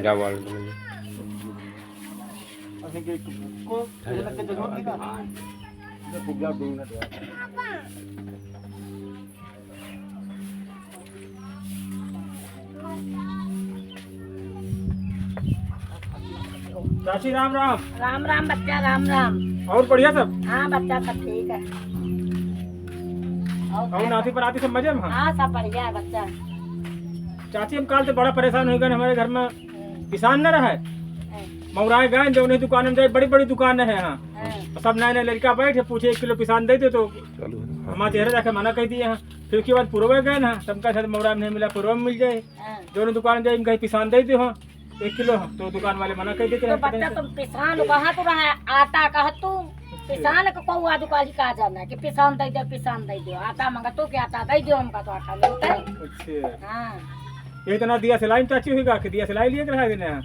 Jawab dulu. चाची राम राम। राम राम बच्चा राम राम। और बढ़िया सब? हाँ बच्चा सब ठीक है। और नाती पर आती सब मजे में? हाँ सब बढ़िया है बच्चा। चाची हम काल से बड़ा परेशान हो गए, हमारे घर में किसान न रहे, मौराए गए जो उन्हें दुकान में जाए, बड़ी बड़ी दुकान है यहाँ, सब नए नए लड़का बैठे पूछे 1 किलो पिसान दे दे, तो हमारे चेहरे जाके मना कर दिए हैं। फिर उसके बाद पूर्व गए ना, सबका शायद मौरा में नहीं मिला, पूर्व में मिल जाए, जो दुकान जाए कहीं पिसान दे दे 1 किलो, तो दुकान वाले मना कर देते। तो बच्चा तुम पिसान कहाँ तो रहा आटा कह तू पिसान को कौआ दुकान कहा जाना है कि पिसान दे दो आटा मंगा तो क्या आटा दे दो हमका तो आटा मिलता है। अच्छा हाँ ये इतना दिया सिलाई चाची होगा कि दिया सिलाई लिए रहा देना है।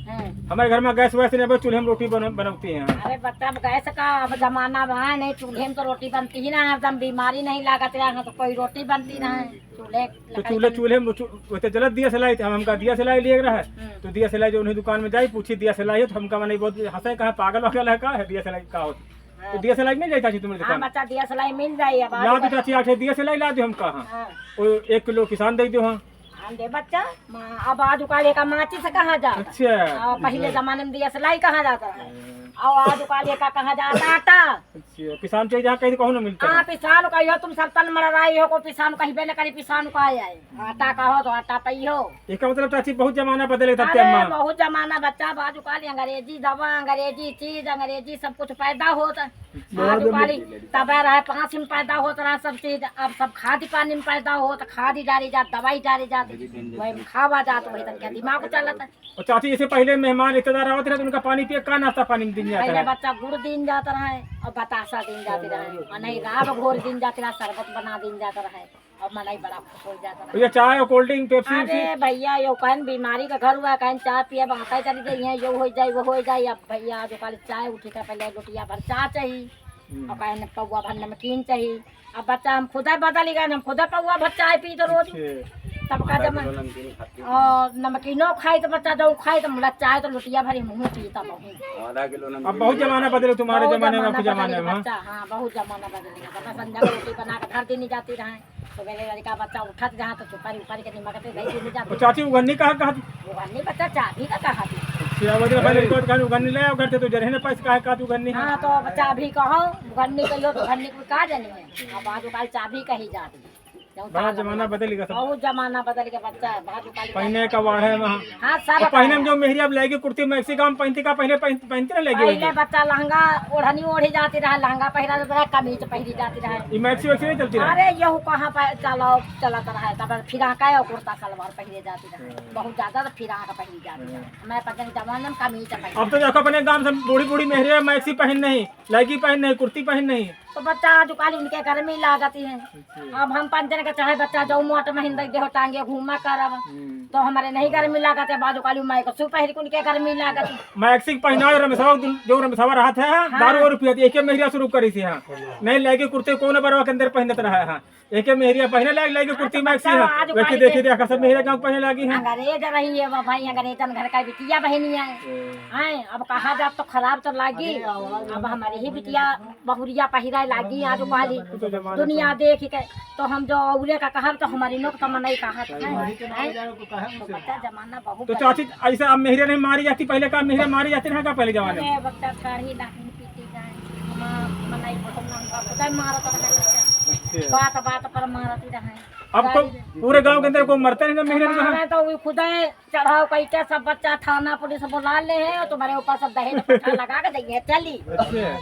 हमारे घर में गैस वैसे नहीं, बस चूल्हे में रोटी बनती है। अरे बच्चा गैस का अब जमाना है नहीं, चूल्हे में तो रोटी बनती ही ना है, एकदम बीमारी नहीं लागत रहा तो कोई रोटी बनती ना है चूल्हे। तो चूल्हे में वैसे जलत दिया सिलाई थे, हमका दिया सिलाई लिए रहा है, तो दिया सिलाई जो उन्हें दुकान में जाई पूछी दिया सिलाई है, तो हमका मैंने बहुत हंसे, कहा पागल वगैरह है, का है दिया सिलाई का होती, तो दिया सिलाई मिल जाए चाची तुम्हारी दुकान? बच्चा दिया सिलाई मिल जाए। अब ला दो चाची 8 दिया सिलाई ला दो हम, कहा 1 किलो किसान दे दो। हाँ दे बच्चा। अब आज उकाले का माची से कहा जाता। अच्छा पहले जमाने में दिया सिलाई कहा जाता है, और आज उकाले का कहा जाता आटा। अच्छा पिसान चाहिए जहाँ कहीं कहो ना मिलता। हाँ पिसान कही हो तुम सब तन मराई हो को पिसान कहीं न कहीं पिसान का आए आटा का हो तो आटा पई हो। इसका मतलब चाची बहुत जमाना बदले था। बहुत जमाना बच्चा आज उकाले अंग्रेजी दवा अंग्रेजी चीज अंग्रेजी सब कुछ पैदा होता है। आज उकाली तब रहा 5 में पैदा होता रहा सब चीज, अब सब खाद पानी में पैदा हो तो खाद डाली जात दवाई डाली जात वही खावा जात वही तन क्या दिमाग चलता है। और चाची जैसे पहले मेहमान रिश्तेदार आवते रहे तो उनका पानी पिए, का नाश्ता पानी में दिन जाता है? बच्चा गुड़ दिन जाता रहे और बतासा दिन जाते रहे, और नहीं राब घोर दिन जाते रहे, शरबत बना दिन जाता रहे, और मलाई बड़ा खुश हो जाता रहे। ये चाय और कोल्ड ड्रिंक पेप्सी? अरे भैया यो कहन बीमारी का घर हुआ, कहन चाय पिए बाता चली गई यो हो जाए वो हो जाए। अब भैया जो कल चाय उठी का पहले रोटिया भर चाय चाहिए, और कहन पौवा भर नमकीन चाहिए। अब बच्चा हम खुदा बदल गए, हम खुदा पौवा भर चाय पी तो रोज तब का जब और नमकीनो खाई तो बच्चा जो खाई तो मुला चाय तो लुटिया भरी मुँह पीता बहुत। अब बहुत जमाना बदले तुम्हारे जमाने में, जमाने में। हाँ बहुत जमाना बदल गया। संध्या को रोटी बना कर घर देनी जाती रहे, तो मेरे लड़का बच्चा उठत जहाँ तो चुपारी उपारी के निमक नहीं जाती। चाची उगन्नी कहा उगन्नी बच्चा चाबी का कहा उगन्नी ले घर से तो जरहे ने पैसे कहा तू उगन्नी। हाँ तो बच्चा भी कहो उगन्नी कहियो तो उगन्नी को कहा जानी है। अब आज कल चाबी कही जाती है। बड़ा जमाना बदल गया, बहुत जमाना बदल गया बच्चा। पहने का वाड़ है वहाँ। हाँ सब पहने में जो मेहरी अब लेगी कुर्ती मैक्सी का पहनती का पहले पहनती ना लेगी। पहले बच्चा लहंगा ओढ़नी ओढ़ी जाती रहा, लहंगा पहना जाता रहा, कमीज पहनी जाती रहा। ये मैक्सी वैक्सी नहीं चलती रहा? अरे यहू कहाँ चलता रहा, तब फिराका और कुर्ता सलवार पहने जाती रहा, बहुत ज्यादा तो फिराका पहनी जाती है। मैं पता जमाने में कमीज पहनी। अब तो देखो अपने गाँव से बूढ़ी बूढ़ी मेहरी मैक्सी पहन नहीं, लेगी पहन नहीं, कुर्ती पहन नहीं, तो बच्चा आज कल इनके गर्मी लागती है। अब हम 5 दिन का चाहे बच्चा जो मोट महीन दे टांगे घूमा करब तो हमारे नहीं गर्मी लागत है। बाजू काली माई को सु पहरी उनके गर्मी लागत मैक्सी पहना रमेशवा जो रमेशवा रहा था। हाँ। 12 रुपया एक मेहरिया शुरू करी थी। हाँ नहीं लेगी कुर्ती कौन बरवा के अंदर पहनत रहा है। हाँ एक मेहरिया पहने लेगी कुर्ती मैक्सी। वैसे देखी देखा सब मेहरिया गाँव पहने लगी है। अंग्रेज रही है भाई, अंग्रेजन घर का बिटिया बहनिया है। अब कहा जात तो खराब तो लागी। अब हमारी ही बिटिया बहुरिया पहिरा लागी आज काली दुनिया देख के, तो हम जो औरे का कहा तो हमारी लोग तो मनाई कहा जमाना बहुत। तो चाची ऐसा अब मेहरिया नहीं मारी जाती, पहले का मेहरिया मारी जाती है पहले जमाने में? बच्चा काढ़ी लाठी पीती जाए मनाई मारत रहे, बात बात पर मारती रहे। अब तो पूरे गांव के अंदर को मरते नहीं ना मेहरिया तो खुद चढ़ाओ कैसे सब बच्चा थाना पुलिस बुला ले है, तुम्हारे ऊपर सब दहेज पट्टा लगा के देंगे चली।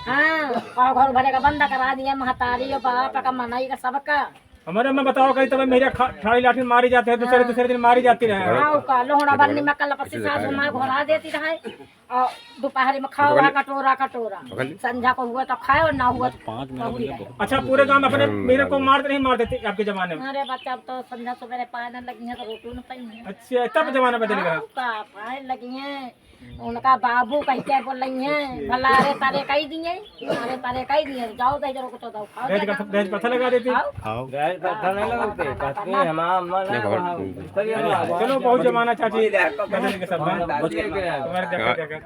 हाँ और घर भरे का बंद करा दिया महतारी और बाप का मनाई का सबका। हमारे में बताओ कहीं तब मेहरिया ठाड़ी लाठी मारी जाते हैं, दूसरे दिन मारी जाती रहे। लोहड़ा बन्नी में कल पसी सासू माँ घोड़ा देती रहे, और दोपहर में खाओ कटोरा कटोरा, संध्या को हुआ तो खाए और ना हुआ तो। अच्छा पूरे गांव में अपने मेरे को मारते नहीं मार देते आपके जमाने में? अरे बच्चा अब तो संध्या सवेरे पाने लगी है तो रोटी न पाई। अच्छा तब जमाना बदल गया। पाए लगी है उनका बाबू कहते बोल रही हैं भला अरे तारे कही दिए, अरे तारे कही दिए, जाओ दे जरो को तो खाओ दहेज पत्थर लगा देती। खाओ चलो बहुत जमाना चाची बदल के सब है। तुम्हारे देखा